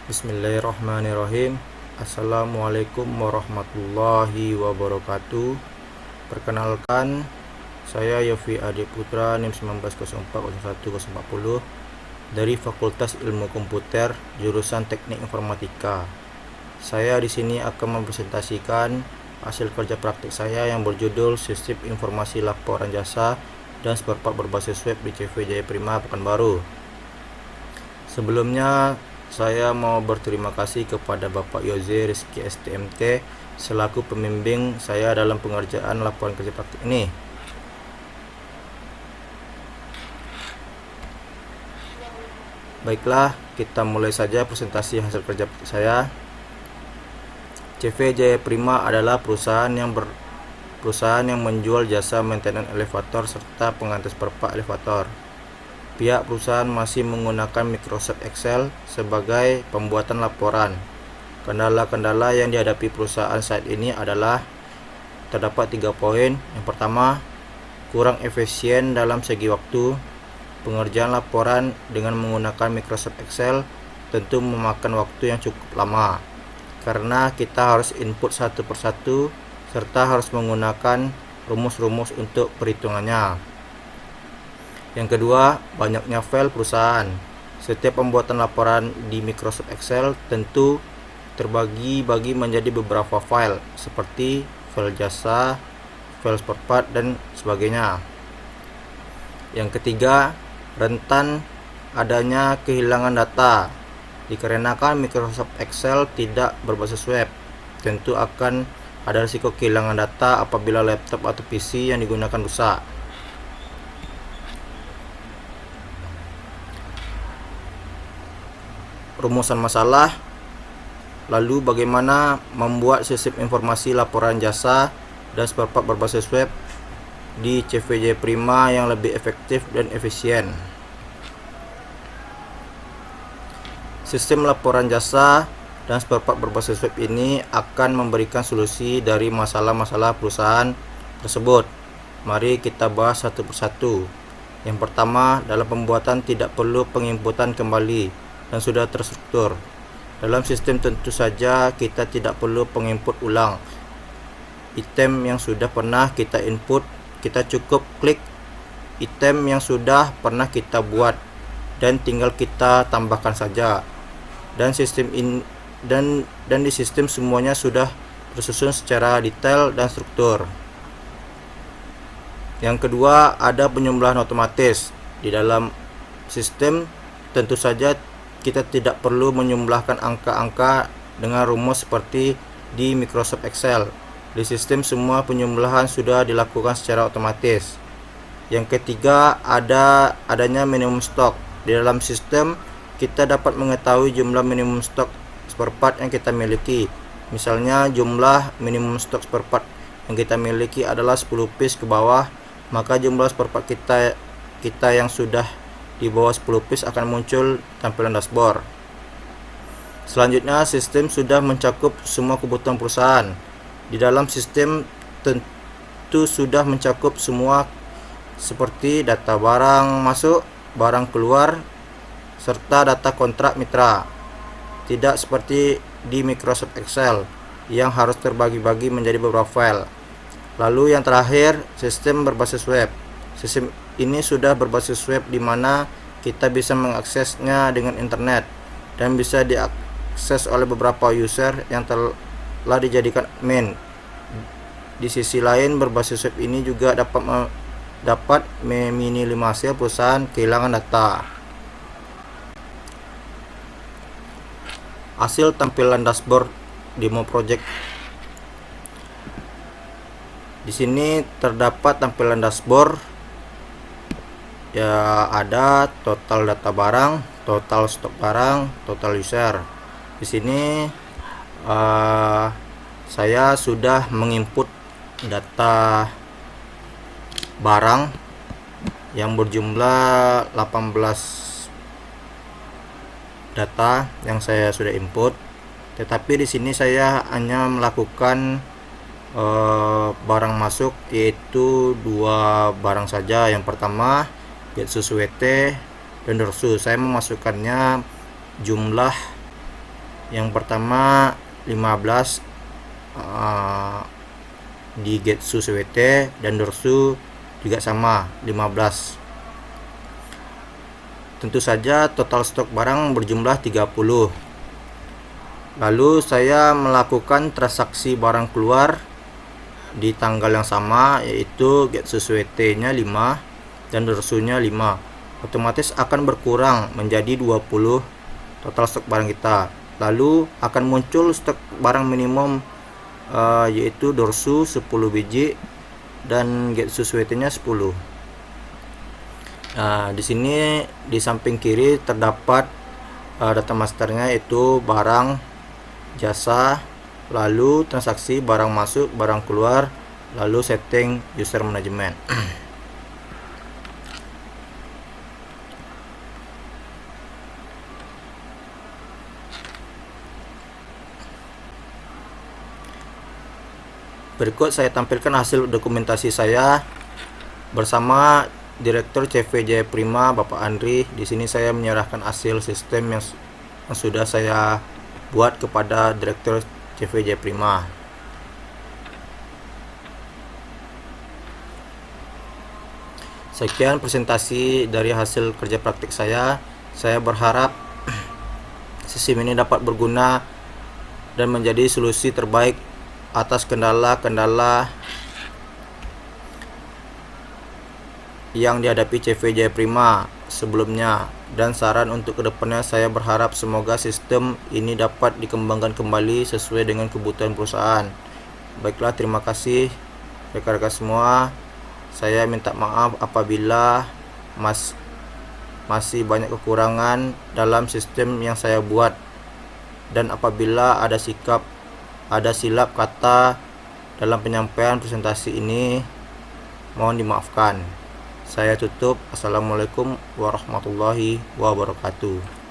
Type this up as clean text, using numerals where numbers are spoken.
Bismillahirrahmanirrahim. Assalamualaikum warahmatullahi wabarakatuh. Perkenalkan, saya Yofi Adi Putra, NIM 19040140 dari Fakultas Ilmu Komputer, jurusan Teknik Informatika. Saya di sini akan mempresentasikan hasil kerja praktik saya yang berjudul Sistem Informasi Laporan Jasa dan Spare Part berbasis web di CV Jaya Prima Pekanbaru. Sebelumnya, saya mau berterima kasih kepada Bapak Yoze Rizky STMT selaku pembimbing saya dalam pengerjaan laporan kerja praktik ini. Baiklah, kita mulai saja presentasi hasil kerja praktik saya. CV Jaya Prima adalah perusahaan yang menjual jasa maintenance elevator serta pengantar spare part elevator. Pihak perusahaan masih menggunakan Microsoft Excel sebagai pembuatan laporan. Kendala-kendala yang dihadapi perusahaan saat ini adalah terdapat 3 poin. Yang pertama, kurang efisien dalam segi waktu. Pengerjaan laporan dengan menggunakan Microsoft Excel tentu memakan waktu yang cukup lama, karena kita harus input satu persatu serta harus menggunakan rumus-rumus untuk perhitungannya. Yang kedua, banyaknya file perusahaan. Setiap pembuatan laporan di Microsoft Excel tentu terbagi menjadi beberapa file, seperti file jasa, file spare part, dan sebagainya. Yang ketiga, rentan adanya kehilangan data. Dikarenakan Microsoft Excel tidak berbasis web, tentu akan ada risiko kehilangan data apabila laptop atau PC yang digunakan rusak. Rumusan masalah. Lalu bagaimana membuat sistem informasi laporan jasa dan spare part berbasis web di CV Jaya Prima yang lebih efektif dan efisien. Sistem laporan jasa dan spare part berbasis web ini akan memberikan solusi dari masalah-masalah perusahaan tersebut. Mari kita bahas satu persatu. Yang pertama, dalam pembuatan tidak perlu penginputan kembali dan sudah terstruktur. Dalam sistem tentu saja kita tidak perlu penginput ulang item yang sudah pernah kita input. Kita cukup klik item yang sudah pernah kita buat dan tinggal kita tambahkan saja. Dan di sistem semuanya sudah tersusun secara detail dan struktur. Yang kedua, ada penyembelihan otomatis. Di dalam sistem tentu saja kita tidak perlu menjumlahkan angka-angka dengan rumus seperti di Microsoft Excel. Di sistem semua penyembelihan sudah dilakukan secara otomatis. Yang ketiga, adanya minimum stok. Di dalam sistem kita dapat mengetahui jumlah minimum stok spare part yang kita miliki. Misalnya jumlah minimum stok spare part yang kita miliki adalah 10 piece ke bawah, maka jumlah spare part kita yang sudah di bawah 10 piece akan muncul tampilan dashboard. Selanjutnya, sistem sudah mencakup semua kebutuhan perusahaan. Di dalam sistem tentu sudah mencakup semua seperti data barang masuk, barang keluar, serta data kontrak mitra. Tidak seperti di Microsoft Excel yang harus terbagi-bagi menjadi beberapa file. Lalu yang terakhir, sistem berbasis web. Sistem ini sudah berbasis web di mana kita bisa mengaksesnya dengan internet dan bisa diakses oleh beberapa user yang telah dijadikan admin. Di sisi lain, berbasis web ini juga dapat meminimalisir perusahaan kehilangan data. Hasil tampilan dashboard demo project. Di sini terdapat tampilan dashboard. Ya, ada total data barang, total stok barang, total user. Di sini saya sudah menginput data barang yang berjumlah 18 data yang saya sudah input. Tetapi di sini saya hanya melakukan barang masuk, yaitu 2 barang saja. Yang pertama, Getsus WT dan Dorsus. Saya memasukkannya jumlah Yang pertama 15 di Getsu CWT, dan Dorsu juga sama 15. Tentu saja total stok barang berjumlah 30. Lalu saya melakukan transaksi barang keluar di tanggal yang sama, yaitu Getsu CWT nya 5 dan Dorsunya 5. Otomatis akan berkurang menjadi 20 total stok barang kita. Lalu akan muncul stok barang minimum, yaitu Dorsu 10 biji dan Getsu CWT nya 10. Nah, di sini di samping kiri terdapat data masternya, yaitu barang, jasa, lalu transaksi, barang masuk, barang keluar, lalu setting user management. Berikut saya tampilkan hasil dokumentasi saya bersama Direktur CV Jaya Prima, Bapak Andri. Di sini saya menyerahkan hasil sistem yang sudah saya buat kepada Direktur CV Jaya Prima. Sekian presentasi dari hasil kerja praktik saya. Saya berharap sistem ini dapat berguna dan menjadi solusi terbaik atas kendala-kendala yang dihadapi CV Jaya Prima sebelumnya, dan saran untuk kedepannya, saya berharap semoga sistem ini dapat dikembangkan kembali sesuai dengan kebutuhan perusahaan. Baiklah, terima kasih rekan-rekan semua. Saya minta maaf apabila masih banyak kekurangan dalam sistem yang saya buat, dan apabila ada silap kata dalam penyampaian presentasi ini, mohon dimaafkan. Saya tutup. Assalamualaikum warahmatullahi wabarakatuh.